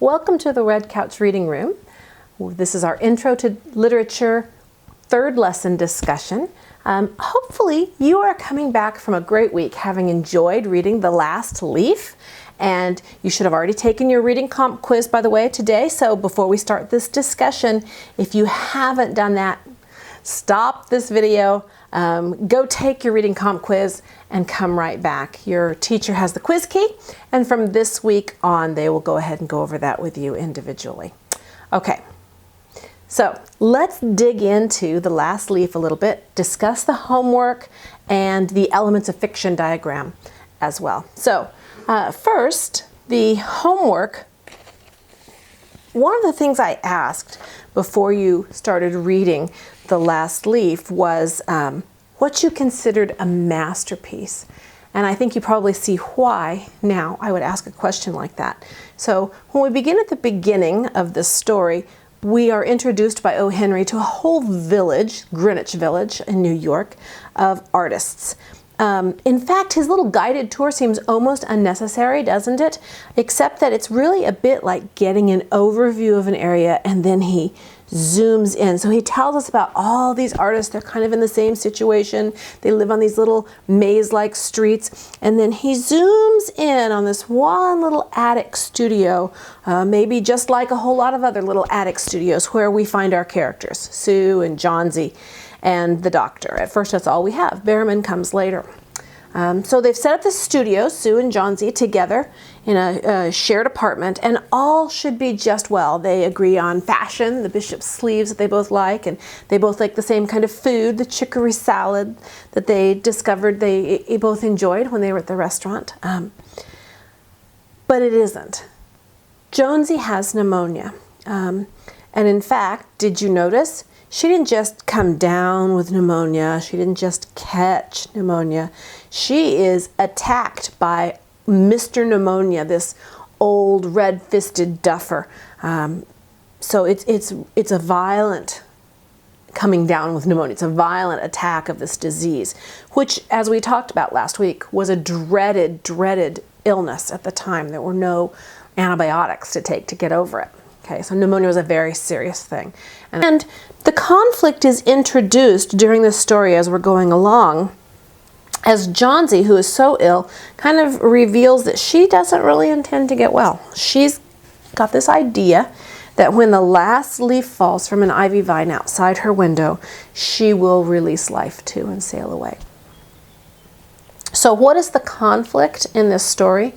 Welcome to the Red Couch Reading Room. This is our Intro to Literature third lesson discussion. Hopefully you are coming back from a great week having enjoyed reading The Last Leaf, and you should have already taken your reading comp quiz, by the way, today. So before we start this discussion, if you haven't done that, stop this video, go take your reading comp quiz and come right back. Your teacher has the quiz key, and from this week on they will go ahead and go over that with you individually. Okay, so let's dig into The Last Leaf a little bit, discuss the homework and the elements of fiction diagram as well. So first, the homework. One of the things I asked before you started reading The Last Leaf was what you considered a masterpiece. And I think you probably see why now I would ask a question like that. So when we begin at the beginning of this story, we are introduced by O. Henry to a whole village, Greenwich Village in New York, of artists. In fact, his little guided tour seems almost unnecessary, doesn't it? Except that it's really a bit like getting an overview of an area and then he zooms in. So he tells us about all these artists. They're kind of in the same situation. They live on these little maze-like streets. And then he zooms in on this one little attic studio, maybe just like a whole lot of other little attic studios where we find our characters, Sue and Johnsy and the doctor. At first, that's all we have. Behrman comes later. So they've set up the studio, Sue and Johnsy, together in a shared apartment, and all should be just well. They agree on fashion, the bishop's sleeves that they both like, and they both like the same kind of food, the chicory salad that they discovered they both enjoyed when they were at the restaurant. But it isn't. Johnsy has pneumonia. And in fact, did you notice? She didn't just come down with pneumonia. She didn't just catch pneumonia. She is attacked by Mr. Pneumonia, this old red-fisted duffer. So it's a violent coming down with pneumonia. It's a violent attack of this disease, which, as we talked about last week, was a dreaded, dreaded illness at the time. There were no antibiotics to take to get over it. Okay, so pneumonia was a very serious thing. And the conflict is introduced during this story as we're going along, as Johnsy, who is so ill, kind of reveals that she doesn't really intend to get well. She's got this idea that when the last leaf falls from an ivy vine outside her window, she will release life too and sail away. So what is the conflict in this story?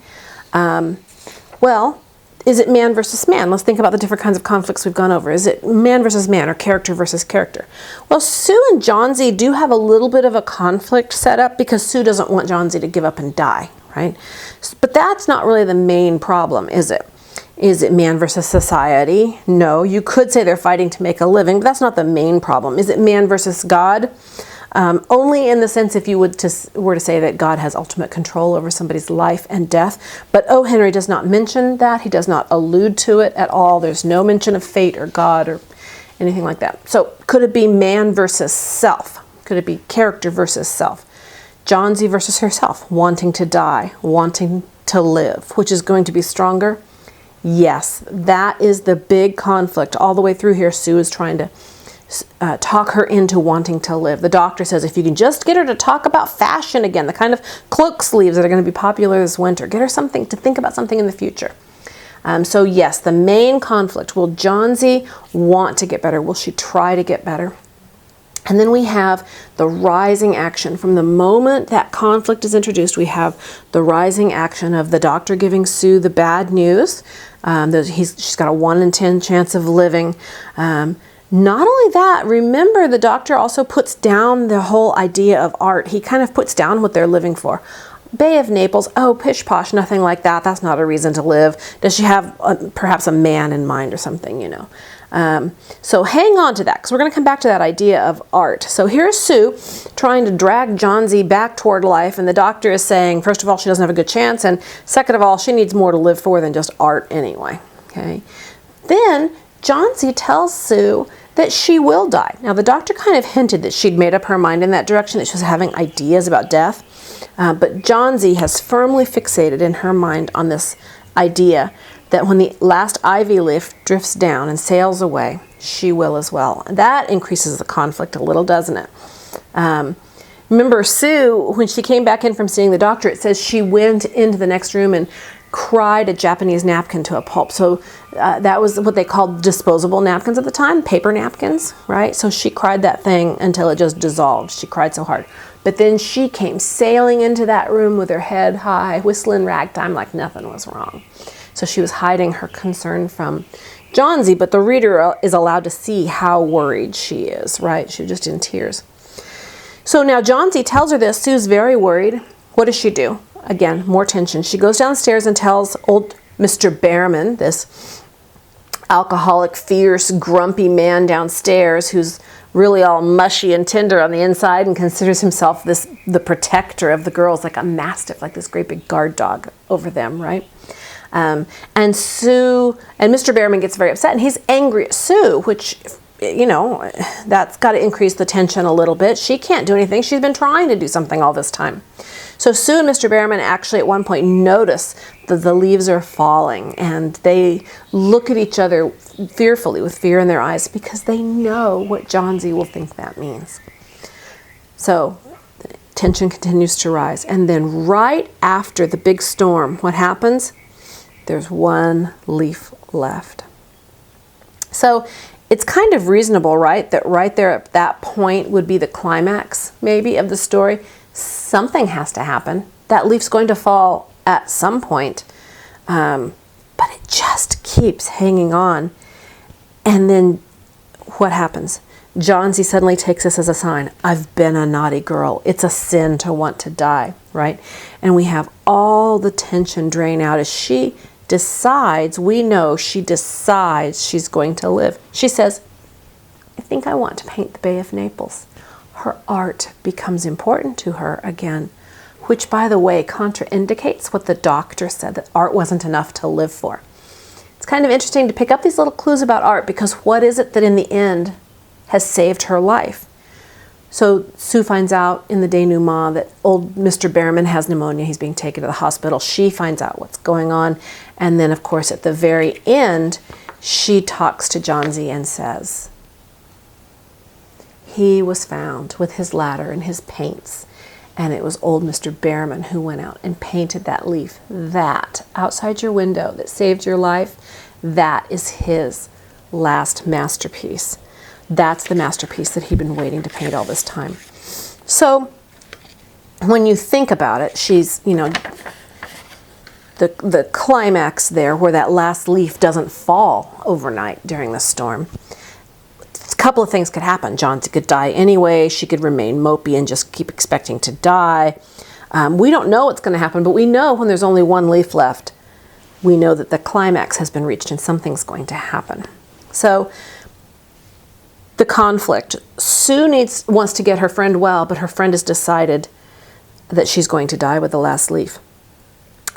Well, is it man versus man? Let's think about the different kinds of conflicts we've gone over. Is it man versus man or character versus character? Well, Sue and Johnsy do have a little bit of a conflict set up because Sue doesn't want Johnsy to give up and die, right? But that's not really the main problem, is it? Is it man versus society? No, you could say they're fighting to make a living, but that's not the main problem. Is it man versus God? Only in the sense if you were to say that God has ultimate control over somebody's life and death. But O. Henry does not mention that. He does not allude to it at all. There's no mention of fate or God or anything like that. So could it be man versus self? Could it be character versus self? Johnsy versus herself, wanting to die, wanting to live. Which is going to be stronger? Yes, that is the big conflict. All the way through here, Sue is trying to talk her into wanting to live. The doctor says if you can just get her to talk about fashion again, the kind of cloak sleeves that are going to be popular this winter, get her something to think about something in the future. So yes, the main conflict, will Johnsy want to get better? Will she try to get better? And then we have the rising action. From the moment that conflict is introduced, we have the rising action of the doctor giving Sue the bad news. She's got a 1 in 10 chance of living. Not only that, remember the doctor also puts down the whole idea of art. He kind of puts down what they're living for. Bay of Naples, oh, pish posh, nothing like that. That's not a reason to live. Does she have perhaps a man in mind or something, you know? So hang on to that, because we're going to come back to that idea of art. So here's Sue trying to drag Johnsy back toward life, and the doctor is saying, first of all, she doesn't have a good chance, and second of all, she needs more to live for than just art anyway. Okay. Then Johnsy tells Sue that she will die. Now, the doctor kind of hinted that she'd made up her mind in that direction, that she was having ideas about death. But Johnsy has firmly fixated in her mind on this idea that when the last ivy leaf drifts down and sails away, she will as well. And that increases the conflict a little, doesn't it? Remember, Sue, when she came back in from seeing the doctor, it says she went into the next room and cried a Japanese napkin to a pulp. So that was what they called disposable napkins at the time, paper napkins, right? So she cried that thing until it just dissolved. She cried so hard. But then she came sailing into that room with her head high, whistling ragtime like nothing was wrong. So she was hiding her concern from Johnsy, but the reader is allowed to see how worried she is, right? She's just in tears. So now Johnsy tells her this. Sue's very worried. What does she do? Again, more tension. She goes downstairs and tells old Mr. Behrman, this alcoholic, fierce, grumpy man downstairs who's really all mushy and tender on the inside and considers himself the protector of the girls, like a mastiff, like this great big guard dog over them, right? And Sue and Mr. Behrman gets very upset, and he's angry at Sue, which, you know, that's got to increase the tension a little bit. She can't do anything. She's been trying to do something all this time. So Sue and Mr. Behrman actually at one point notice that the leaves are falling, and they look at each other fearfully with fear in their eyes because they know what Johnsy will think that means. So tension continues to rise. And then right after the big storm, what happens? There's one leaf left. So it's kind of reasonable, right, that right there at that point would be the climax, maybe, of the story. Something has to happen. That leaf's going to fall at some point, but it just keeps hanging on. And then what happens? Johnsy suddenly takes this as a sign. I've been a naughty girl. It's a sin to want to die, right? And we have all the tension drain out as she decides, we know she decides she's going to live. She says, I think I want to paint the Bay of Naples. Her art becomes important to her again, which, by the way, contraindicates what the doctor said, that art wasn't enough to live for. It's kind of interesting to pick up these little clues about art, because what is it that in the end has saved her life? So Sue finds out in the denouement that old Mr. Behrman has pneumonia. He's being taken to the hospital. She finds out what's going on. And then, of course, at the very end, she talks to Johnsy and says, he was found with his ladder and his paints. And it was old Mr. Behrman who went out and painted that leaf. That, outside your window, that saved your life, that is his last masterpiece. That's the masterpiece that he'd been waiting to paint all this time. So when you think about it, she's, you know, the climax there where that last leaf doesn't fall overnight during the storm. A couple of things could happen. Johnsy could die anyway. She could remain mopey and just keep expecting to die. We don't know what's going to happen, but we know when there's only one leaf left, we know that the climax has been reached and something's going to happen. So the conflict. Sue wants to get her friend well, but her friend has decided that she's going to die with the last leaf.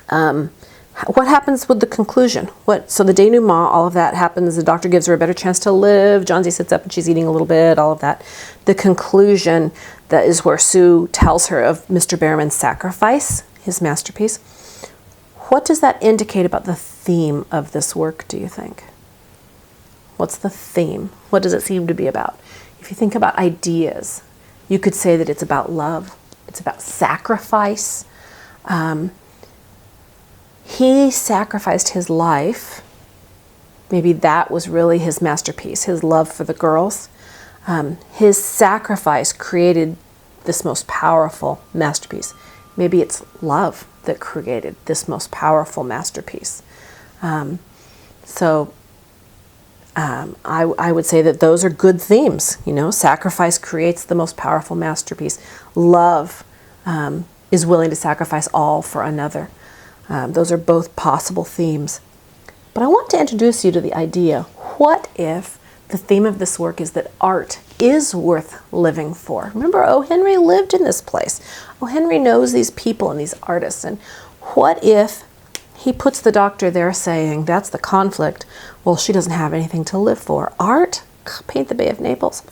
What happens with the conclusion? So the denouement, all of that happens. The doctor gives her a better chance to live. Johnsy sits up and she's eating a little bit, all of that. The conclusion, that is where Sue tells her of Mr. Behrman's sacrifice, his masterpiece. What does that indicate about the theme of this work, do you think? What's the theme? What does it seem to be about? If you think about ideas, you could say that it's about love. It's about sacrifice. He sacrificed his life. Maybe that was really his masterpiece, his love for the girls. His sacrifice created this most powerful masterpiece. Maybe it's love that created this most powerful masterpiece. I would say that those are good themes. You know, sacrifice creates the most powerful masterpiece. Love is willing to sacrifice all for another. Those are both possible themes. But I want to introduce you to the idea, what if the theme of this work is that art is worth living for? Remember, O. Henry lived in this place. O. Henry knows these people and these artists. And what if he puts the doctor there saying, that's the conflict, well, she doesn't have anything to live for. Art? Paint the Bay of Naples?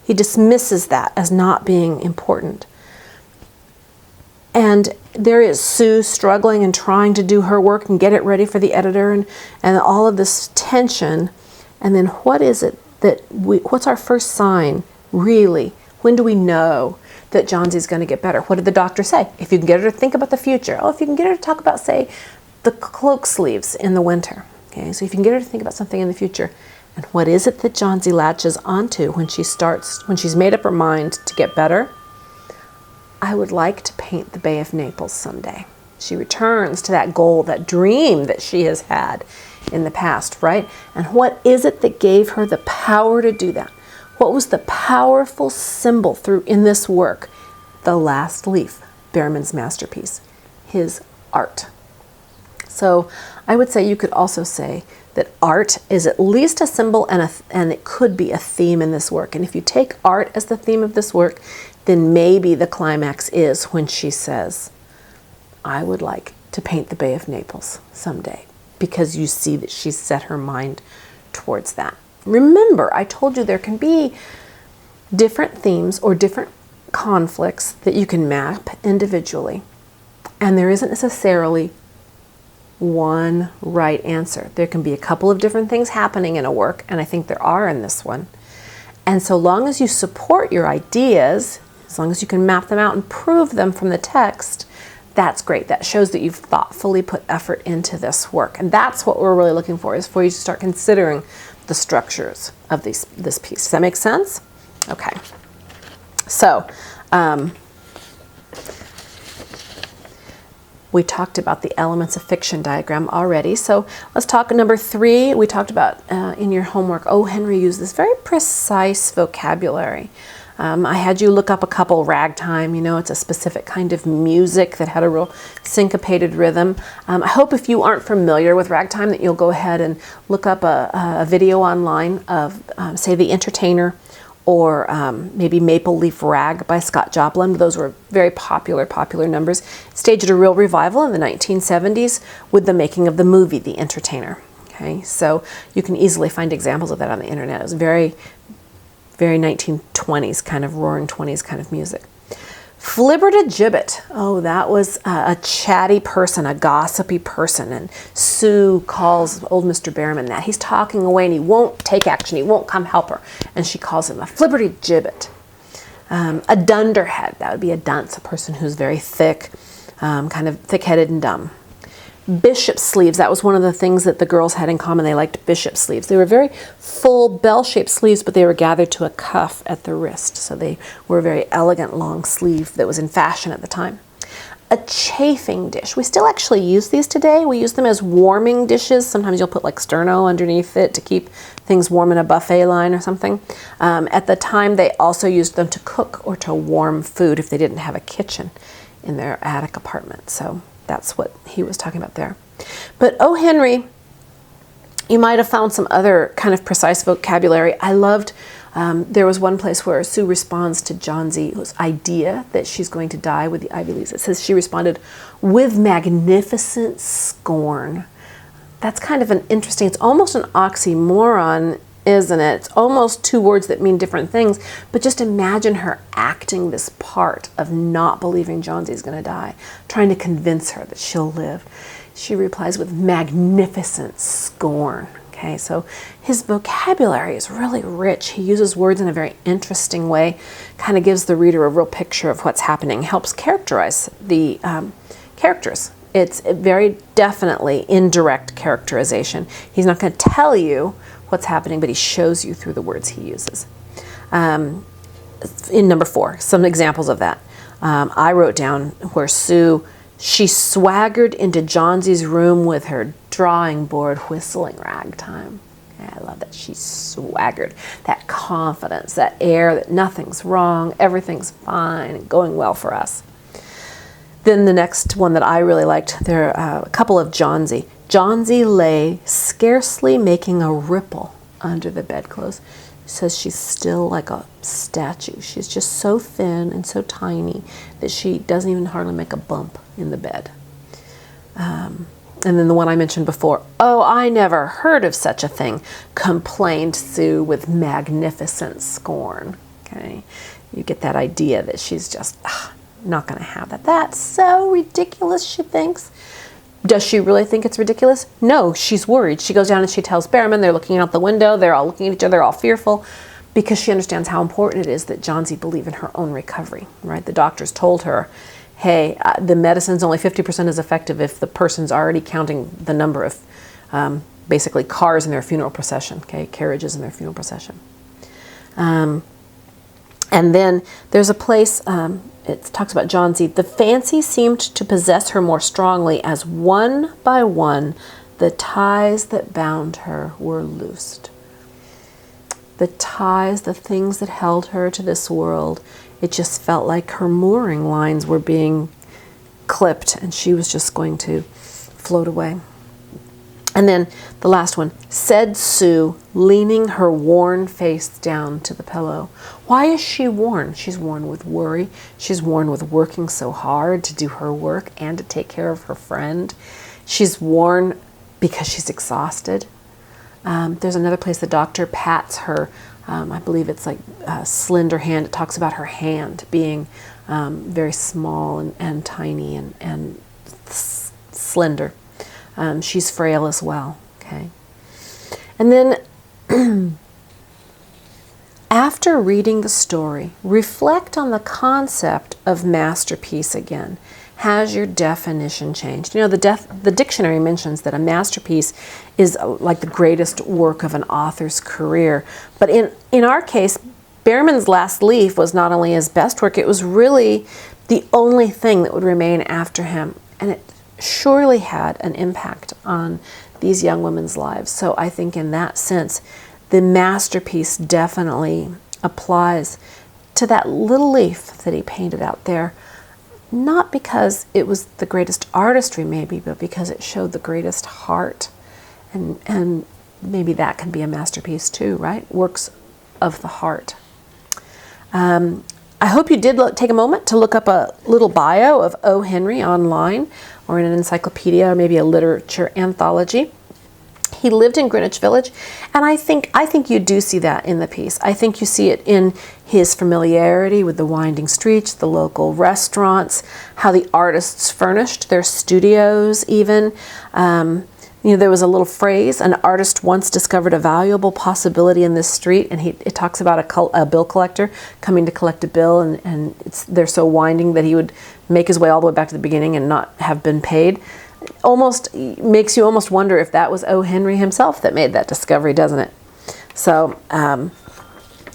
He dismisses that as not being important. And there is Sue struggling and trying to do her work and get it ready for the editor, and all of this tension. And then what is it what's our first sign, really? When do we know that Johnsie's going to get better? What did the doctor say? If you can get her to think about the future. Oh, if you can get her to talk about, say, the cloak sleeves in the winter. Okay, so if you can get her to think about something in the future. And what is it that Johnsy latches onto when she's made up her mind to get better? I would like to paint the Bay of Naples someday. She returns to that goal, that dream that she has had in the past, right? And what is it that gave her the power to do that? What was the powerful symbol in this work? The last leaf, Behrman's masterpiece, his art. So I would say you could also say that art is at least a symbol and it could be a theme in this work. And if you take art as the theme of this work, then maybe the climax is when she says, I would like to paint the Bay of Naples someday, because you see that she's set her mind towards that. Remember, I told you there can be different themes or different conflicts that you can map individually, and there isn't necessarily one right answer. There can be a couple of different things happening in a work, and I think there are in this one. And so long as you support your ideas, as long as you can map them out and prove them from the text, that's great. That shows that you've thoughtfully put effort into this work. And that's what we're really looking for, is for you to start considering the structures of this piece. Does that make sense? Okay. So, we talked about the elements of fiction diagram already. So let's talk number 3. We talked about in your homework, O. Henry used this very precise vocabulary. I had you look up a couple. Ragtime, it's a specific kind of music that had a real syncopated rhythm. I hope if you aren't familiar with ragtime that you'll go ahead and look up a video online of, say, The Entertainer, or maybe Maple Leaf Rag by Scott Joplin. Those were very popular numbers. Staged a real revival in the 1970s with the making of the movie The Entertainer. Okay, so you can easily find examples of that on the internet. It was very 1920s kind of, roaring 20s kind of music. Flibbertigibbet. Oh, that was a chatty person, a gossipy person. And Sue calls old Mr. Behrman that. He's talking away and he won't take action. He won't come help her. And she calls him a flibbertigibbet. A dunderhead. That would be a dunce, a person who's very thick, kind of thick-headed and dumb. Bishop sleeves. That was one of the things that the girls had in common. They liked bishop sleeves. They were very full bell-shaped sleeves, but they were gathered to a cuff at the wrist. So they were a very elegant long sleeve that was in fashion at the time. A chafing dish. We still actually use these today. We use them as warming dishes. Sometimes you'll put like sterno underneath it to keep things warm in a buffet line or something. At the time, they also used them to cook or to warm food if they didn't have a kitchen in their attic apartment. So that's what he was talking about there. But O. Henry, you might have found some other kind of precise vocabulary. I loved, there was one place where Sue responds to Johnsy's idea that she's going to die with the ivy leaves. It says she responded, with magnificent scorn. That's kind of an interesting, it's almost an oxymoron, isn't it? It's almost two words that mean different things, but just imagine her acting this part of not believing Johnsy's going to die, trying to convince her that she'll live. She replies with magnificent scorn. Okay, so his vocabulary is really rich. He uses words in a very interesting way, kind of gives the reader a real picture of what's happening, helps characterize the characters. It's very definitely indirect characterization. He's not going to tell you what's happening, but he shows you through the words he uses. In number 4, some examples of that. I wrote down where Sue, she swaggered into Johnsy's room with her drawing board whistling ragtime. I love that. She swaggered. That confidence, that air that nothing's wrong, everything's fine, and going well for us. Then the next one that I really liked, there are a couple of Johnsy. Johnsy lay scarcely making a ripple under the bedclothes. Says she's still like a statue. She's just so thin and so tiny that she doesn't even hardly make a bump in the bed. And then the one I mentioned before, oh, I never heard of such a thing, complained Sue with magnificent scorn. Okay, you get that idea that she's just not going to have that. That's so ridiculous, she thinks. Does she really think it's ridiculous? No, she's worried. She goes down and she tells Behrman, they're looking out the window, they're all looking at each other, they're all fearful, because she understands how important it is that Johnsy believe in her own recovery, right? The doctors told her, hey, the medicine's only 50% as effective if the person's already counting the number of basically cars in their funeral procession, okay, carriages in their funeral procession. And then there's a place, it talks about Johnsy. The fancy seemed to possess her more strongly as one by one the ties that bound her were loosed. The ties, the things that held her to this world, it just felt like her mooring lines were being clipped and she was just going to float away. And then the last one, said Sue, leaning her worn face down to the pillow. Why is she worn? She's worn with worry. She's worn with working so hard to do her work and to take care of her friend. She's worn because she's exhausted. There's another place the doctor pats her, I believe it's like a slender hand. It talks about her hand being very small and tiny and slender. She's frail as well, okay? And then after reading the story, reflect on the concept of masterpiece again. Has your definition changed? You know, the dictionary mentions that a masterpiece is like the greatest work of an author's career. But in our case, Behrman's Last Leaf was not only his best work, it was really the only thing that would remain after him. And it surely had an impact on these young women's lives. So I think in that sense, the masterpiece definitely applies to that little leaf that he painted out there. Not because it was the greatest artistry maybe, but because it showed the greatest heart. And maybe that can be a masterpiece too, right? Works of the heart. I hope you did take a moment to look up a little bio of O. Henry online or in an encyclopedia or maybe a literature anthology. He lived in Greenwich Village, and I think you do see that in the piece. I think you see it in his familiarity with the winding streets, the local restaurants, how the artists furnished their studios even. There was a little phrase, an artist once discovered a valuable possibility in this street, and it talks about a bill collector coming to collect a bill, and they're so winding that he would make his way all the way back to the beginning and not have been paid. Almost makes you almost wonder if that was O. Henry himself that made that discovery, doesn't it? So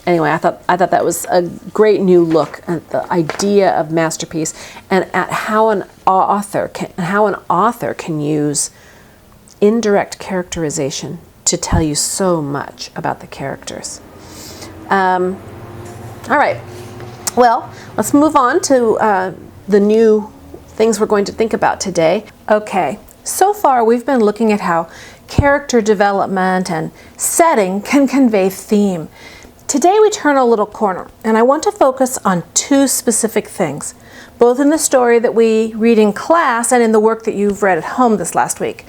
anyway, I thought that was a great new look at the idea of masterpiece and at how an author can use indirect characterization to tell you so much about the characters. All right, well, let's move on to the new things we're going to think about today. Okay, so far we've been looking at how character development and setting can convey theme. Today we turn a little corner, and I want to focus on two specific things, both in the story that we read in class and in the work that you've read at home this last week.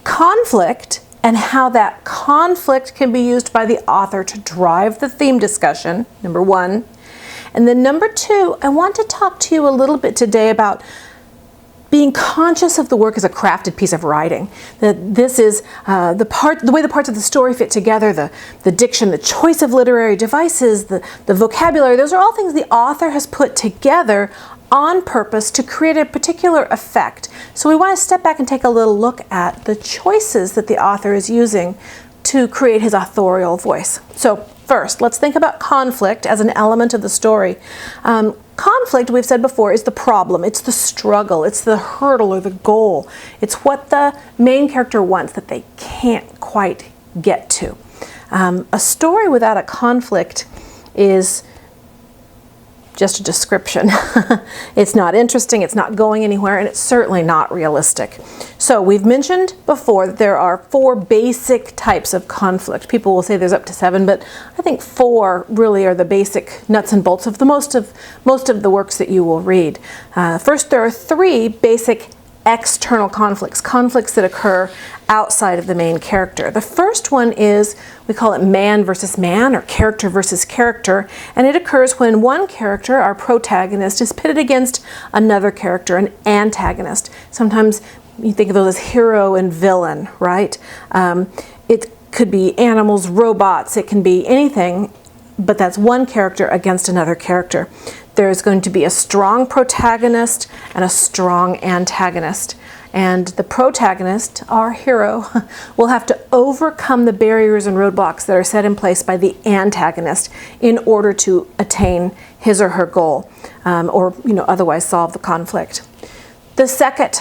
Conflict and how that conflict can be used by the author to drive the theme discussion, number one. And then number two, I want to talk to you a little bit today about being conscious of the work as a crafted piece of writing. That this is the way the parts of the story fit together, the diction, the choice of literary devices, the vocabulary, those are all things the author has put together on purpose to create a particular effect. So we want to step back and take a little look at the choices that the author is using to create his authorial voice. So first, let's think about conflict as an element of the story. Conflict, we've said before, is the problem. It's the struggle. It's the hurdle or the goal. It's what the main character wants that they can't quite get to. A story without a conflict is just a description. It's not interesting, it's not going anywhere, and it's certainly not realistic. So we've mentioned before that there are 4 basic types of conflict. People will say there's up to 7, but I think 4 really are the basic nuts and bolts of most of the works that you will read. First, there are 3 basic external conflicts, conflicts that occur outside of the main character. The first one is, we call it man versus man, or character versus character, and it occurs when one character, our protagonist, is pitted against another character, an antagonist. Sometimes you think of those as hero and villain, right? It could be animals, robots, it can be anything, but that's one character against another character. There's going to be a strong protagonist and a strong antagonist. And the protagonist, our hero, will have to overcome the barriers and roadblocks that are set in place by the antagonist in order to attain his or her goal, or otherwise solve the conflict. The second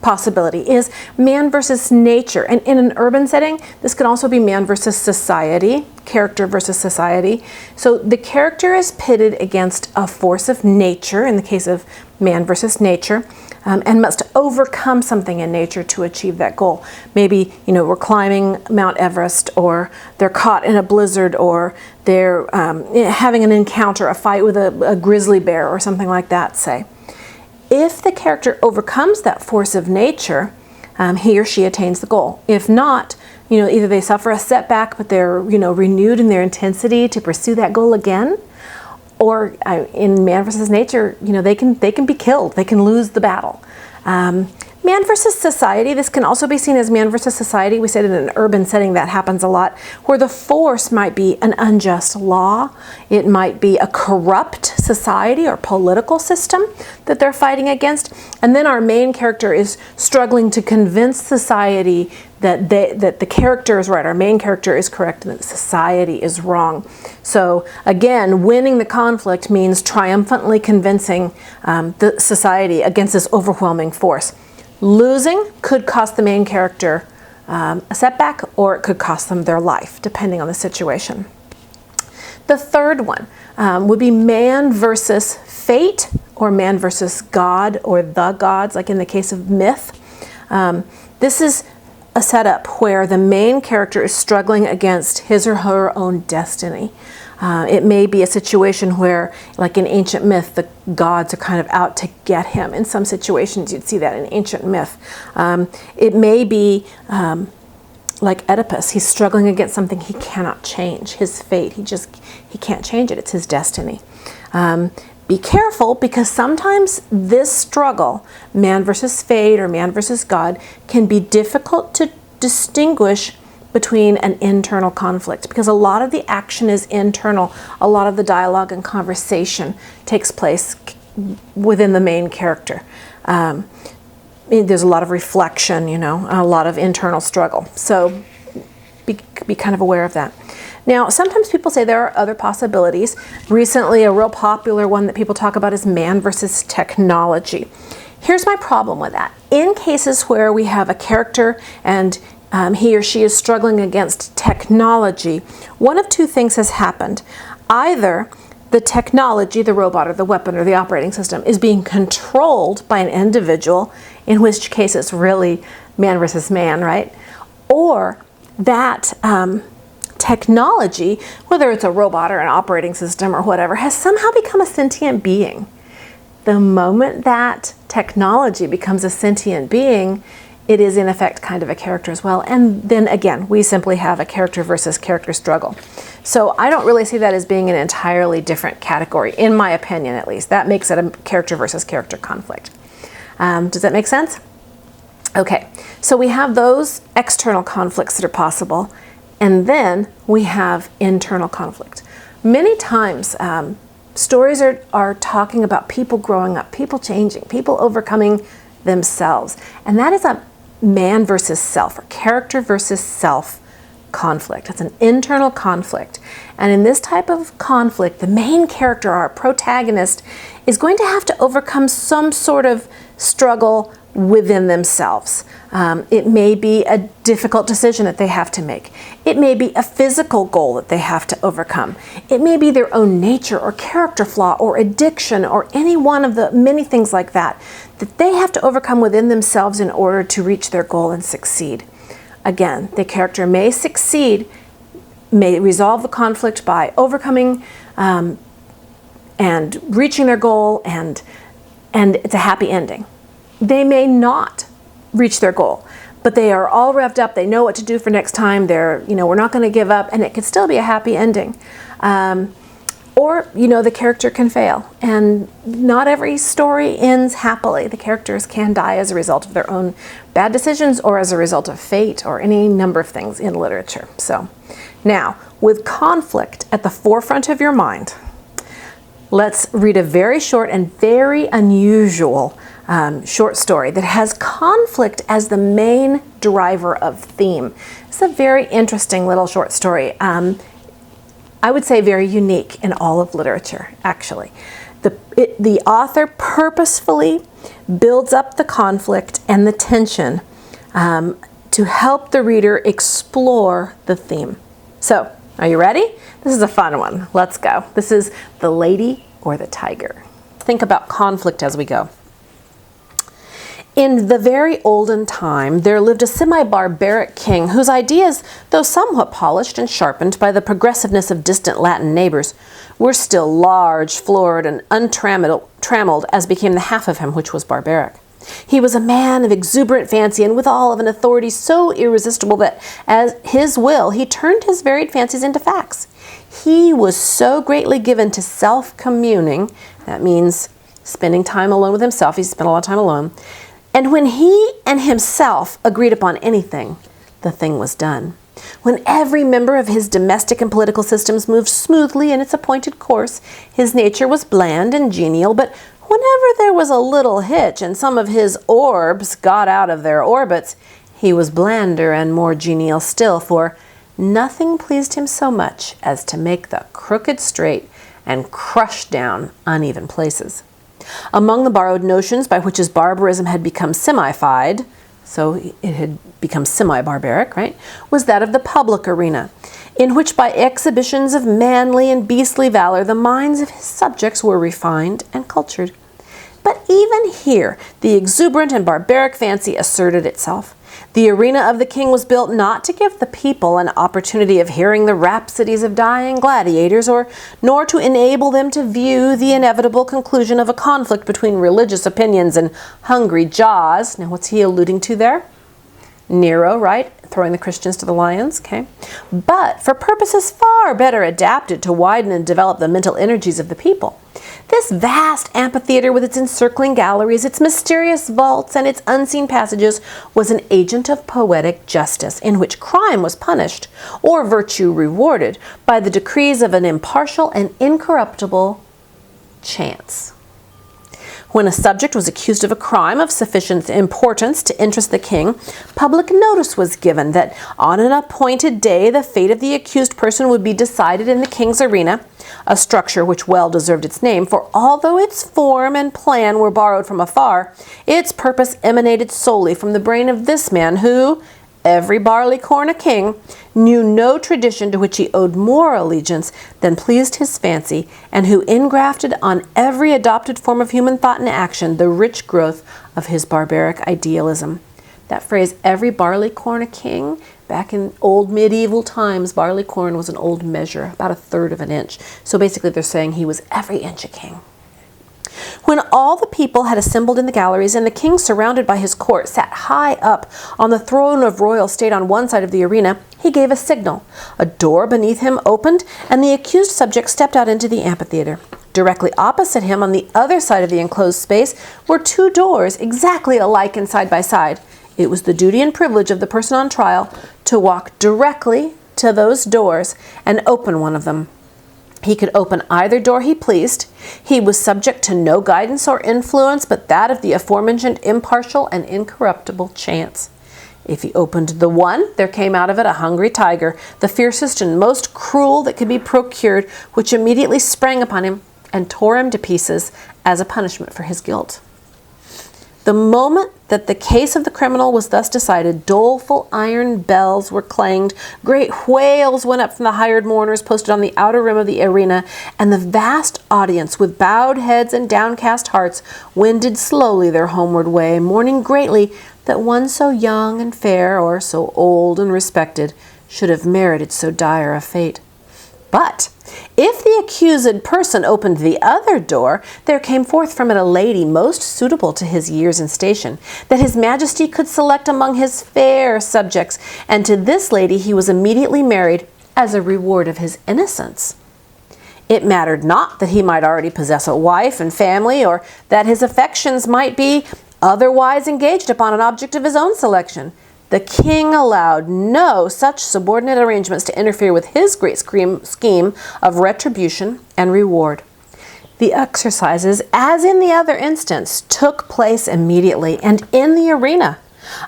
possibility is man versus nature. And in an urban setting, this can also be man versus society, character versus society. So the character is pitted against a force of nature, in the case of man versus nature, and must overcome something in nature to achieve that goal. Maybe, we're climbing Mount Everest, or they're caught in a blizzard, or they're having an encounter, a fight with a grizzly bear or something like that, say. If the character overcomes that force of nature, he or she attains the goal. If not, either they suffer a setback, but they're, renewed in their intensity to pursue that goal again, or in man versus nature, they can be killed. They can lose the battle. Man versus society, this can also be seen as man versus society. We said in an urban setting that happens a lot, where the force might be an unjust law. It might be a corrupt society or political system that they're fighting against. And then our main character is struggling to convince society that the character is right, our main character is correct, and that society is wrong. So again, winning the conflict means triumphantly convincing the society against this overwhelming force. Losing could cost the main character a setback, or it could cost them their life, depending on the situation. The third one would be man versus fate, or man versus God, or the gods, like in the case of myth. This is a setup where the main character is struggling against his or her own destiny. It may be a situation where, like in ancient myth, the gods are kind of out to get him. In some situations, you'd see that in ancient myth. It may be like Oedipus. He's struggling against something he cannot change, his fate. He can't change it. It's his destiny. Be careful, because sometimes this struggle, man versus fate or man versus God, can be difficult to distinguish between an internal conflict, because a lot of the action is internal. A lot of the dialogue and conversation takes place within the main character. There's a lot of reflection, a lot of internal struggle. So be kind of aware of that. Now, sometimes people say there are other possibilities. Recently, a real popular one that people talk about is man versus technology. Here's my problem with that. In cases where we have a character and he or she is struggling against technology, one of two things has happened. Either the technology, the robot or the weapon or the operating system, is being controlled by an individual, in which case it's really man versus man, right? Or that technology, whether it's a robot or an operating system or whatever, has somehow become a sentient being. The moment that technology becomes a sentient being, it is in effect kind of a character as well. And then again, we simply have a character versus character struggle. So I don't really see that as being an entirely different category, in my opinion at least. That makes it a character versus character conflict. Does that make sense? Okay, so we have those external conflicts that are possible, and then we have internal conflict. Many times, stories are talking about people growing up, people changing, people overcoming themselves. And that is a man versus self, or character versus self conflict. It's an internal conflict. And in this type of conflict, the main character, our protagonist, is going to have to overcome some sort of struggle within themselves. It may be a difficult decision that they have to make. It may be a physical goal that they have to overcome. It may be their own nature or character flaw or addiction or any one of the many things like that they have to overcome within themselves in order to reach their goal and succeed. Again, the character may succeed, may resolve the conflict by overcoming and reaching their goal, and it's a happy ending. they may not reach their goal, but they are all revved up. They know what to do for next time. We're not going to give up, and it could still be a happy ending. Or, the character can fail, and not every story ends happily. The characters can die as a result of their own bad decisions or as a result of fate or any number of things in literature. So now, with conflict at the forefront of your mind, let's read a very short and very unusual short story that has conflict as the main driver of theme. It's a very interesting little short story. I would say very unique in all of literature, actually. The author purposefully builds up the conflict and the tension to help the reader explore the theme. So, are you ready? This is a fun one. Let's go. This is The Lady or the Tiger. Think about conflict as we go. In the very olden time, there lived a semi-barbaric king whose ideas, though somewhat polished and sharpened by the progressiveness of distant Latin neighbors, were still large, florid, and untrammeled as became the half of him which was barbaric. He was a man of exuberant fancy and withal of an authority so irresistible that, as his will, he turned his varied fancies into facts. He was so greatly given to self-communing, that means spending time alone with himself, he spent a lot of time alone, and when he and himself agreed upon anything, the thing was done. When every member of his domestic and political systems moved smoothly in its appointed course, his nature was bland and genial, but whenever there was a little hitch and some of his orbs got out of their orbits, he was blander and more genial still, for nothing pleased him so much as to make the crooked straight and crush down uneven places. Among the borrowed notions by which his barbarism had become semi-fied, so it had become semi-barbaric, right, was that of the public arena, in which by exhibitions of manly and beastly valor the minds of his subjects were refined and cultured. But even here the exuberant and barbaric fancy asserted itself. The arena of the king was built not to give the people an opportunity of hearing the rhapsodies of dying gladiators, nor to enable them to view the inevitable conclusion of a conflict between religious opinions and hungry jaws. Now, what's he alluding to there? Nero, right? Throwing the Christians to the lions, okay? But for purposes far better adapted to widen and develop the mental energies of the people. This vast amphitheater with its encircling galleries, its mysterious vaults, and its unseen passages was an agent of poetic justice in which crime was punished or virtue rewarded by the decrees of an impartial and incorruptible chance. When a subject was accused of a crime of sufficient importance to interest the king, public notice was given that on an appointed day the fate of the accused person would be decided in the king's arena, a structure which well deserved its name, for although its form and plan were borrowed from afar, its purpose emanated solely from the brain of this man who, every barleycorn a king, knew no tradition to which he owed more allegiance than pleased his fancy, and who engrafted on every adopted form of human thought and action the rich growth of his barbaric idealism. That phrase, every barleycorn a king, back in old medieval times, barleycorn was an old measure, about 1/3 of an inch. So basically they're saying he was every inch a king. When all the people had assembled in the galleries and the king, surrounded by his court, sat high up on the throne of royal state on one side of the arena, he gave a signal. A door beneath him opened, and the accused subject stepped out into the amphitheater. Directly opposite him, on the other side of the enclosed space, were 2 doors, exactly alike and side by side. It was the duty and privilege of the person on trial to walk directly to those doors and open one of them. He could open either door he pleased. He was subject to no guidance or influence but that of the aforementioned impartial and incorruptible chance. If he opened the one, there came out of it a hungry tiger, the fiercest and most cruel that could be procured, which immediately sprang upon him and tore him to pieces as a punishment for his guilt. The moment that the case of the criminal was thus decided, doleful iron bells were clanged, great wails went up from the hired mourners posted on the outer rim of the arena, and the vast audience, with bowed heads and downcast hearts, wended slowly their homeward way, mourning greatly that one so young and fair, or so old and respected, should have merited so dire a fate. But if the accused person opened the other door, there came forth from it a lady most suitable to his years and station, that his majesty could select among his fair subjects, and to this lady he was immediately married as a reward of his innocence. It mattered not that he might already possess a wife and family, or that his affections might be otherwise engaged upon an object of his own selection. The king allowed no such subordinate arrangements to interfere with his great scheme of retribution and reward. The exercises, as in the other instance, took place immediately and in the arena.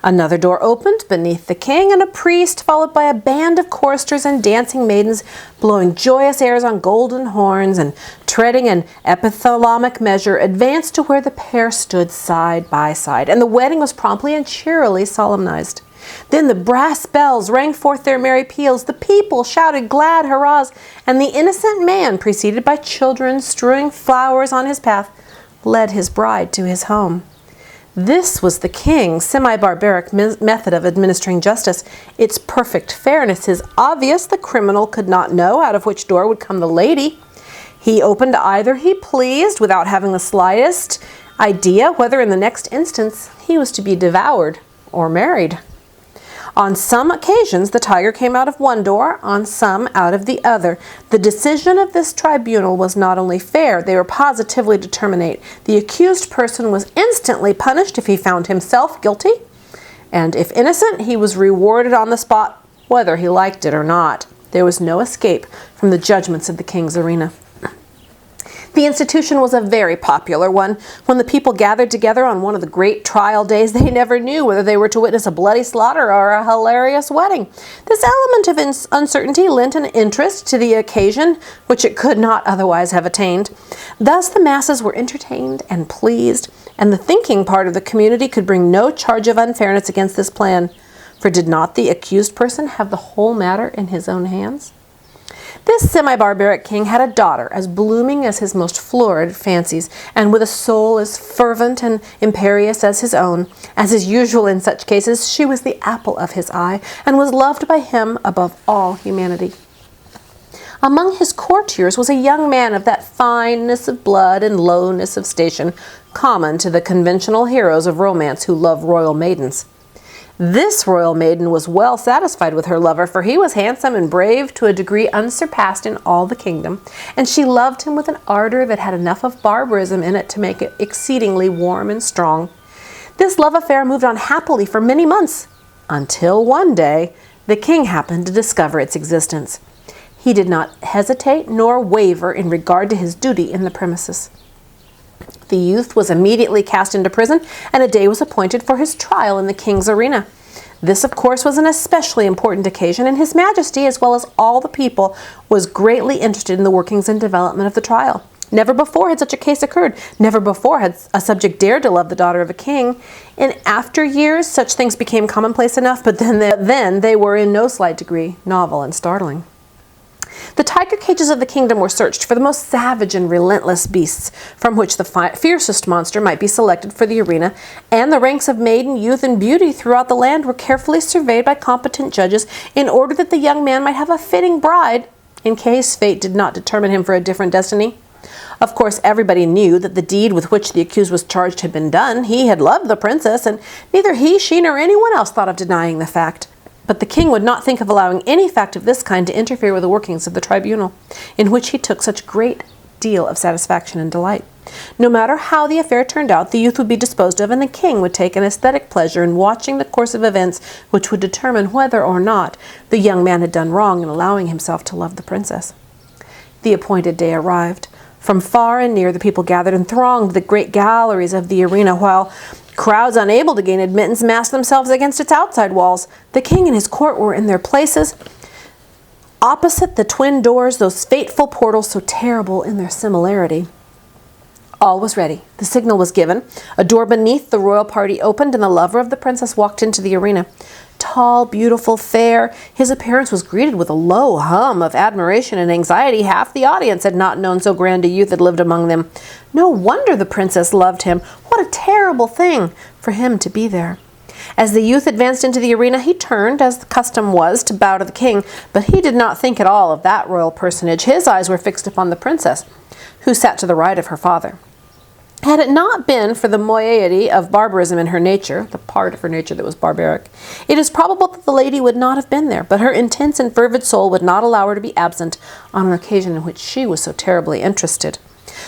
Another door opened beneath the king, and a priest, followed by a band of choristers and dancing maidens, blowing joyous airs on golden horns and treading an epithalamic measure, advanced to where the pair stood side by side, and the wedding was promptly and cheerily solemnized. Then the brass bells rang forth their merry peals, the people shouted glad hurrahs, and the innocent man, preceded by children strewing flowers on his path, led his bride to his home. This was the king's semi-barbaric method of administering justice. Its perfect fairness is obvious. The criminal could not know out of which door would come the lady. He opened either he pleased, without having the slightest idea whether in the next instance he was to be devoured or married. On some occasions the tiger came out of one door, on some out of the other. The decision of this tribunal was not only fair, they were positively determinate. The accused person was instantly punished if he found himself guilty, and if innocent, he was rewarded on the spot, whether he liked it or not. There was no escape from the judgments of the king's arena. The institution was a very popular one. When the people gathered together on one of the great trial days, they never knew whether they were to witness a bloody slaughter or a hilarious wedding. This element of uncertainty lent an interest to the occasion which it could not otherwise have attained. Thus the masses were entertained and pleased, and the thinking part of the community could bring no charge of unfairness against this plan. For did not the accused person have the whole matter in his own hands? This semi-barbaric king had a daughter as blooming as his most florid fancies, and with a soul as fervent and imperious as his own. As is usual in such cases, she was the apple of his eye, and was loved by him above all humanity. Among his courtiers was a young man of that fineness of blood and lowness of station common to the conventional heroes of romance who love royal maidens. This royal maiden was well satisfied with her lover, for he was handsome and brave to a degree unsurpassed in all the kingdom, and she loved him with an ardor that had enough of barbarism in it to make it exceedingly warm and strong. This love affair moved on happily for many months, until one day the king happened to discover its existence. He did not hesitate nor waver in regard to his duty in the premises. The youth was immediately cast into prison, and a day was appointed for his trial in the king's arena. This, of course, was an especially important occasion, and His Majesty, as well as all the people, was greatly interested in the workings and development of the trial. Never before had such a case occurred. Never before had a subject dared to love the daughter of a king. In after years, such things became commonplace enough, but then they were in no slight degree novel and startling. The tiger cages of the kingdom were searched for the most savage and relentless beasts, from which the fiercest monster might be selected for the arena, and the ranks of maiden, youth, and beauty throughout the land were carefully surveyed by competent judges in order that the young man might have a fitting bride in case fate did not determine him for a different destiny. Of course, everybody knew that the deed with which the accused was charged had been done. He had loved the princess, and neither he, she, nor anyone else thought of denying the fact. But the king would not think of allowing any fact of this kind to interfere with the workings of the tribunal, in which he took such great deal of satisfaction and delight. No matter how the affair turned out, the youth would be disposed of, and the king would take an aesthetic pleasure in watching the course of events which would determine whether or not the young man had done wrong in allowing himself to love the princess. The appointed day arrived. From far and near the people gathered and thronged the great galleries of the arena, while crowds unable to gain admittance massed themselves against its outside walls. The king and his court were in their places opposite the twin doors, those fateful portals so terrible in their similarity. All was ready. The signal was given. A door beneath the royal party opened, and the lover of the princess walked into the arena. Tall, beautiful, fair, his appearance was greeted with a low hum of admiration and anxiety. Half the audience had not known so grand a youth had lived among them. No wonder the princess loved him. What a terrible thing for him to be there. As the youth advanced into the arena, he turned, as the custom was, to bow to the king, but he did not think at all of that royal personage. His eyes were fixed upon the princess, who sat to the right of her father. Had it not been for the moiety of barbarism in her nature, the part of her nature that was barbaric, it is probable that the lady would not have been there, but her intense and fervid soul would not allow her to be absent on an occasion in which she was so terribly interested.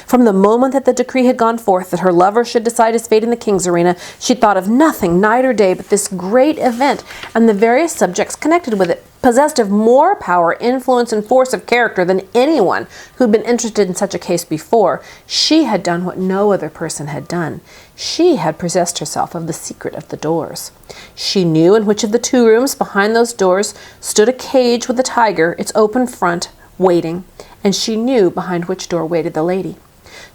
From the moment that the decree had gone forth that her lover should decide his fate in the king's arena, she thought of nothing night or day but this great event, and the various subjects connected with it, possessed of more power, influence, and force of character than anyone who had been interested in such a case before. She had done what no other person had done. She had possessed herself of the secret of the doors. She knew in which of the 2 rooms behind those doors stood a cage with a tiger, its open front, waiting, and she knew behind which door waited the lady.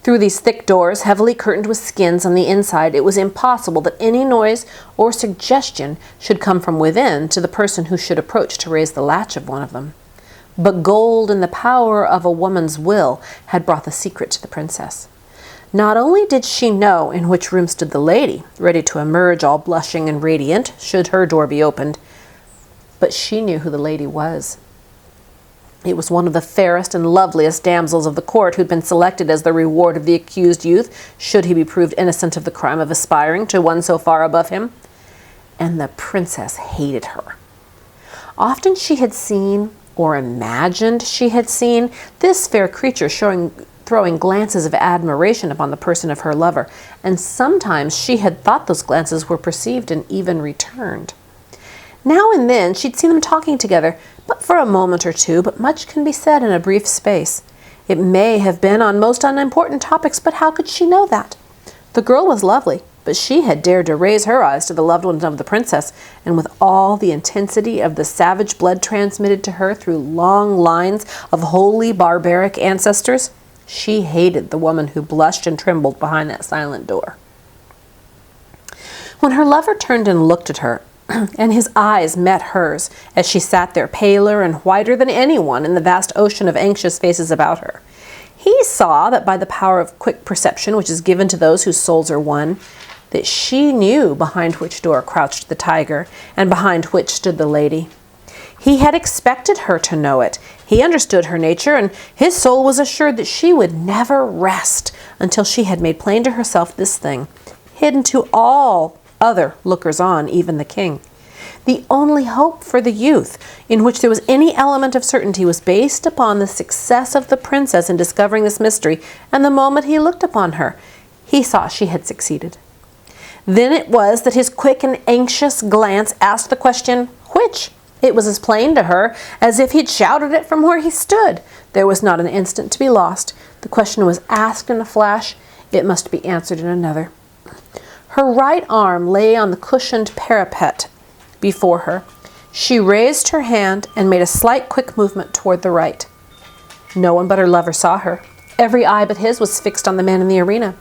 Through these thick doors, heavily curtained with skins on the inside, it was impossible that any noise or suggestion should come from within to the person who should approach to raise the latch of one of them. But gold and the power of a woman's will had brought the secret to the princess. Not only did she know in which room stood the lady, ready to emerge all blushing and radiant should her door be opened, but she knew who the lady was. It was one of the fairest and loveliest damsels of the court who'd been selected as the reward of the accused youth, should he be proved innocent of the crime of aspiring to one so far above him. And the princess hated her. Often she had seen, or imagined she had seen, this fair creature throwing glances of admiration upon the person of her lover, and sometimes she had thought those glances were perceived and even returned. Now and then she'd seen them talking together, but for a moment or two, but much can be said in a brief space. It may have been on most unimportant topics, but how could she know that? The girl was lovely, but she had dared to raise her eyes to the loved one of the princess, and with all the intensity of the savage blood transmitted to her through long lines of wholly barbaric ancestors, she hated the woman who blushed and trembled behind that silent door. When her lover turned and looked at her, and his eyes met hers as she sat there paler and whiter than anyone in the vast ocean of anxious faces about her, he saw that by the power of quick perception which is given to those whose souls are one, that she knew behind which door crouched the tiger and behind which stood the lady. He had expected her to know it. He understood her nature, and his soul was assured that she would never rest until she had made plain to herself this thing, hidden to all other lookers-on, even the king. The only hope for the youth in which there was any element of certainty was based upon the success of the princess in discovering this mystery, and the moment he looked upon her, he saw she had succeeded. Then it was that his quick and anxious glance asked the question, which? It was as plain to her as if he'd shouted it from where he stood. There was not an instant to be lost. The question was asked in a flash. It must be answered in another. Her right arm lay on the cushioned parapet before her. She raised her hand and made a slight quick movement toward the right. No one but her lover saw her. Every eye but his was fixed on the man in the arena.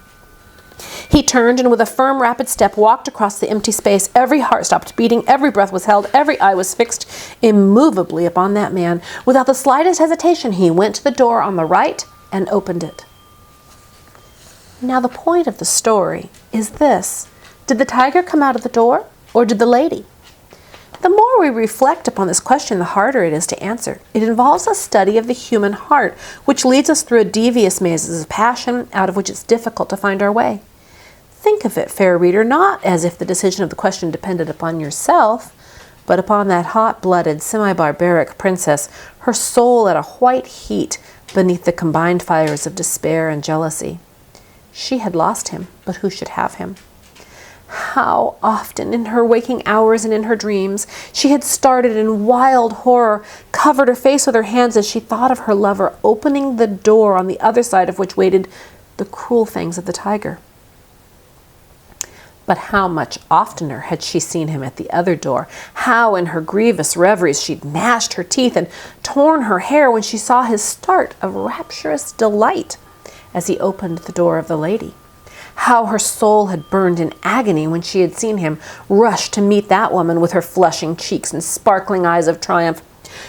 He turned and with a firm, rapid step walked across the empty space. Every heart stopped beating, every breath was held, every eye was fixed immovably upon that man. Without the slightest hesitation, he went to the door on the right and opened it. Now the point of the story is this. Did the tiger come out of the door, or did the lady? The more we reflect upon this question, the harder it is to answer. It involves a study of the human heart, which leads us through a devious maze of passion, out of which it's difficult to find our way. Think of it, fair reader, not as if the decision of the question depended upon yourself, but upon that hot-blooded, semi-barbaric princess, her soul at a white heat beneath the combined fires of despair and jealousy. She had lost him, but who should have him? How often in her waking hours and in her dreams she had started in wild horror, covered her face with her hands as she thought of her lover opening the door on the other side of which waited the cruel fangs of the tiger. But how much oftener had she seen him at the other door? How in her grievous reveries she'd gnashed her teeth and torn her hair when she saw his start of rapturous delight as he opened the door of the lady. How her soul had burned in agony when she had seen him rush to meet that woman with her flushing cheeks and sparkling eyes of triumph.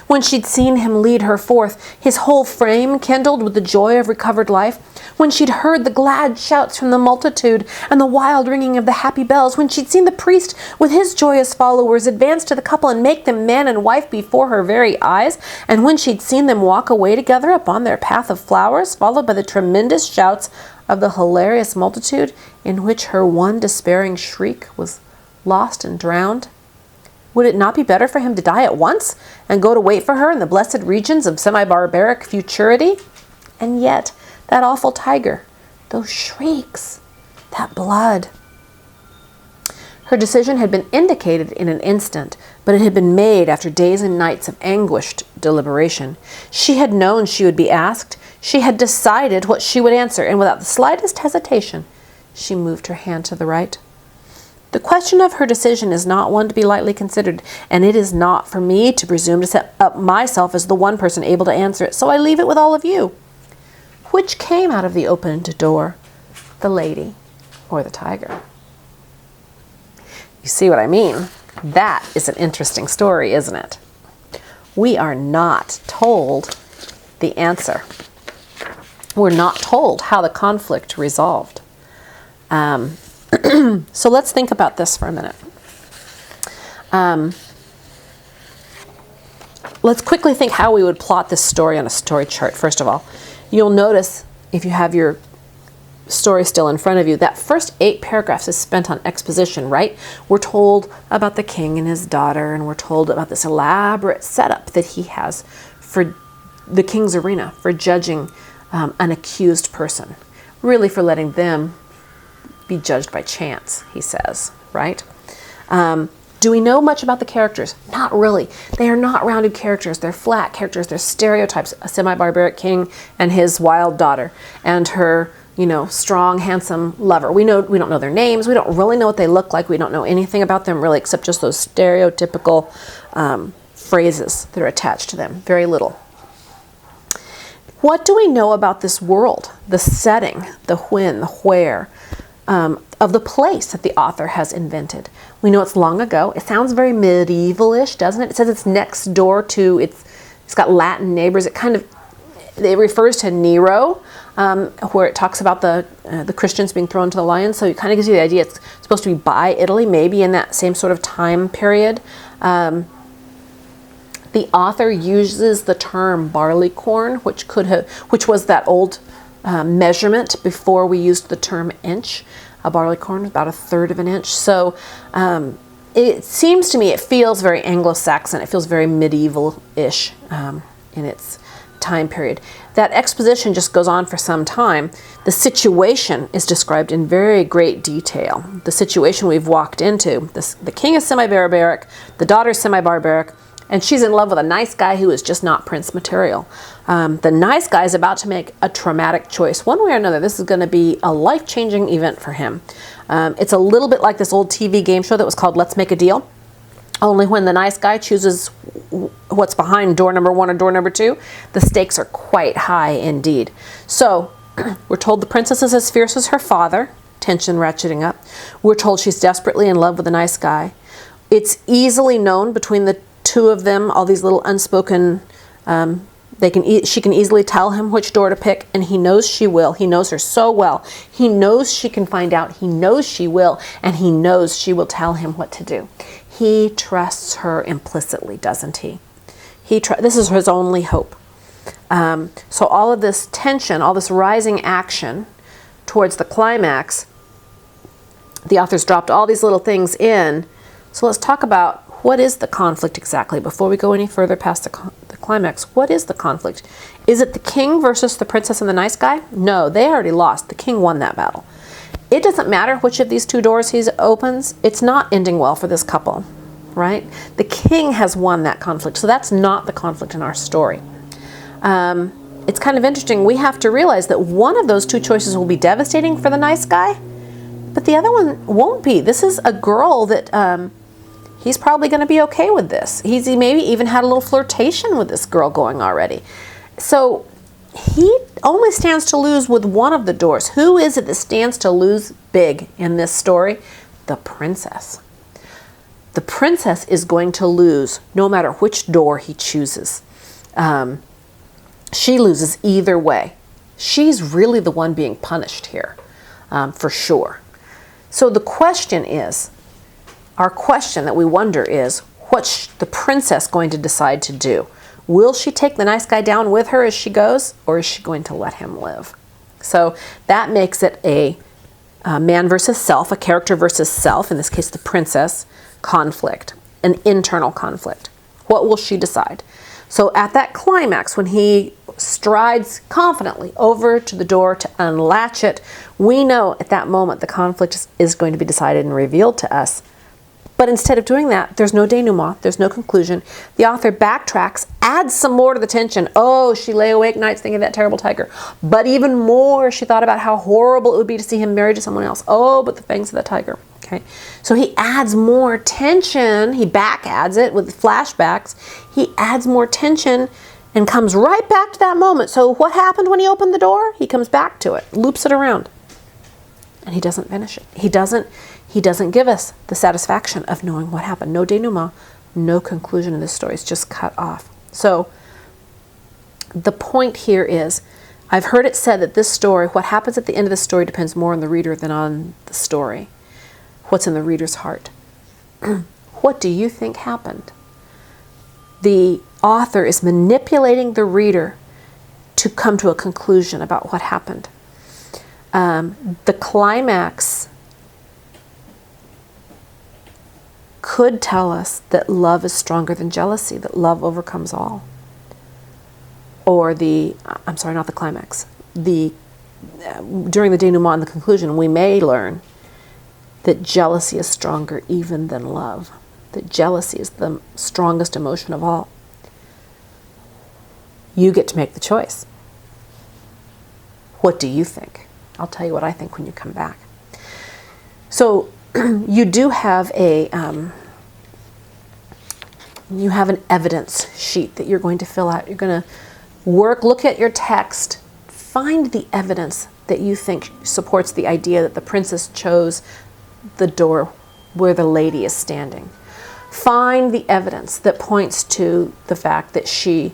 When she'd seen him lead her forth, his whole frame kindled with the joy of recovered life. When she'd heard the glad shouts from the multitude and the wild ringing of the happy bells. When she'd seen the priest with his joyous followers advance to the couple and make them man and wife before her very eyes. And when she'd seen them walk away together upon their path of flowers, followed by the tremendous shouts of the hilarious multitude, in which her one despairing shriek was lost and drowned. Would it not be better for him to die at once and go to wait for her in the blessed regions of semi-barbaric futurity? And yet, that awful tiger, those shrieks, that blood. Her decision had been indicated in an instant, but it had been made after days and nights of anguished deliberation. She had known she would be asked. She had decided what she would answer, and without the slightest hesitation, she moved her hand to the right. The question of her decision is not one to be lightly considered, and it is not for me to presume to set up myself as the one person able to answer it, so I leave it with all of you. Which came out of the opened door, the lady or the tiger? You see what I mean? That is an interesting story, isn't it? We are not told the answer. We're not told how the conflict resolved. So let's think about this for a minute. Let's quickly think how we would plot this story on a story chart. First of all, you'll notice, if you have your story still in front of you, that first 8 paragraphs is spent on exposition, right? We're told about the king and his daughter, and we're told about this elaborate setup that he has for the king's arena, for judging an accused person, really for letting them be judged by chance, he says, right? Do we know much about the characters? Not really. They are not rounded characters. They're flat characters. They're stereotypes. A semi-barbaric king and his wild daughter and her, strong, handsome lover. We don't know their names. We don't really know what they look like. We don't know anything about them really except just those stereotypical phrases that are attached to them. Very little. What do we know about this world, the setting, the when, the where, of the place that the author has invented? We know it's long ago. It sounds very medieval-ish, doesn't it? It says it's next door to, it's got Latin neighbors. It refers to Nero, where it talks about the Christians being thrown to the lions. So it kind of gives you the idea it's supposed to be by Italy, maybe in that same sort of time period. The author uses the term barleycorn, which was that old measurement before we used the term inch. A barleycorn is about 1/3 of an inch. So it seems to me, it feels very Anglo-Saxon. It feels very medieval-ish in its time period. That exposition just goes on for some time. The situation is described in very great detail. The situation we've walked into. The king is semi-barbaric, the daughter is semi-barbaric, and she's in love with a nice guy who is just not prince material. The nice guy is about to make a traumatic choice. One way or another, this is going to be a life-changing event for him. It's a little bit like this old TV game show that was called Let's Make a Deal. Only when the nice guy chooses what's behind door number 1 or door number 2, the stakes are quite high indeed. So we're told the princess is as fierce as her father, tension ratcheting up. We're told she's desperately in love with a nice guy. It's easily known between the two of them, all these little unspoken, she can easily tell him which door to pick, and he knows she will. He knows her so well. He knows she can find out. He knows she will, and he knows she will tell him what to do. He trusts her implicitly, doesn't he? This is his only hope. So all of this tension, all this rising action towards the climax, the author's dropped all these little things in. So let's talk about what is the conflict exactly before we go any further past the climax. What is the conflict? Is it the king versus the princess and the nice guy? No, they already lost. The king won that battle. It doesn't matter which of these two doors he opens. It's not ending well for this couple, right? The king has won that conflict, so that's not the conflict in our story. It's kind of interesting. We have to realize that one of those two choices will be devastating for the nice guy, but the other one won't be. This is a girl that he's probably going to be okay with this. He maybe even had a little flirtation with this girl going already. So he only stands to lose with one of the doors. Who is it that stands to lose big in this story? The princess. the princess is going to lose no matter which door he chooses. She loses either way. She's really the one being punished here, for sure. So the question is, our question that we wonder is, what's the princess going to decide to do? Will she take the nice guy down with her as she goes, or is she going to let him live? So that makes it a man versus self, a character versus self, in this case the princess, conflict, an internal conflict. What will she decide? So at that climax, when he strides confidently over to the door to unlatch it, we know at that moment the conflict is going to be decided and revealed to us. But instead of doing that, there's no denouement, there's no conclusion. The author backtracks, adds some more to the tension. Oh, she lay awake nights thinking of that terrible tiger. But even more, she thought about how horrible it would be to see him married to someone else. Oh, but the fangs of that tiger. Okay, so he adds more tension. He back adds it with flashbacks. He adds more tension and comes right back to that moment. So what happened when he opened the door? He comes back to it, loops it around, and he doesn't finish it. He doesn't give us the satisfaction of knowing what happened. No denouement, no conclusion in this story. It's just cut off. So the point here is, I've heard it said that this story, what happens at the end of the story depends more on the reader than on the story. What's in the reader's heart? What do you think happened? The author is manipulating the reader to come to a conclusion about what happened. The climax could tell us that love is stronger than jealousy, that love overcomes all. Or I'm sorry, not the climax. During the denouement and the conclusion, we may learn that jealousy is stronger even than love. That jealousy is the strongest emotion of all. You get to make the choice. What do you think? I'll tell you what I think when you come back. So you do have an evidence sheet that you're going to fill out. You're going to look at your text, find the evidence that you think supports the idea that the princess chose the door where the lady is standing. Find the evidence that points to the fact that she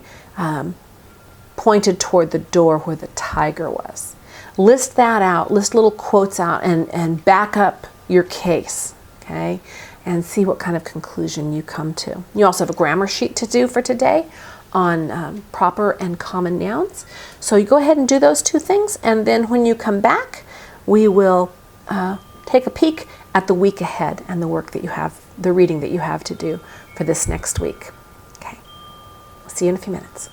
pointed toward the door where the tiger was. List that out, list little quotes out, and back up your case, okay? And see what kind of conclusion you come to. You also have a grammar sheet to do for today on proper and common nouns. So you go ahead and do those two things, and then when you come back, we will take a peek at the week ahead and the work that you have, the reading that you have to do for this next week. Okay, I'll see you in a few minutes.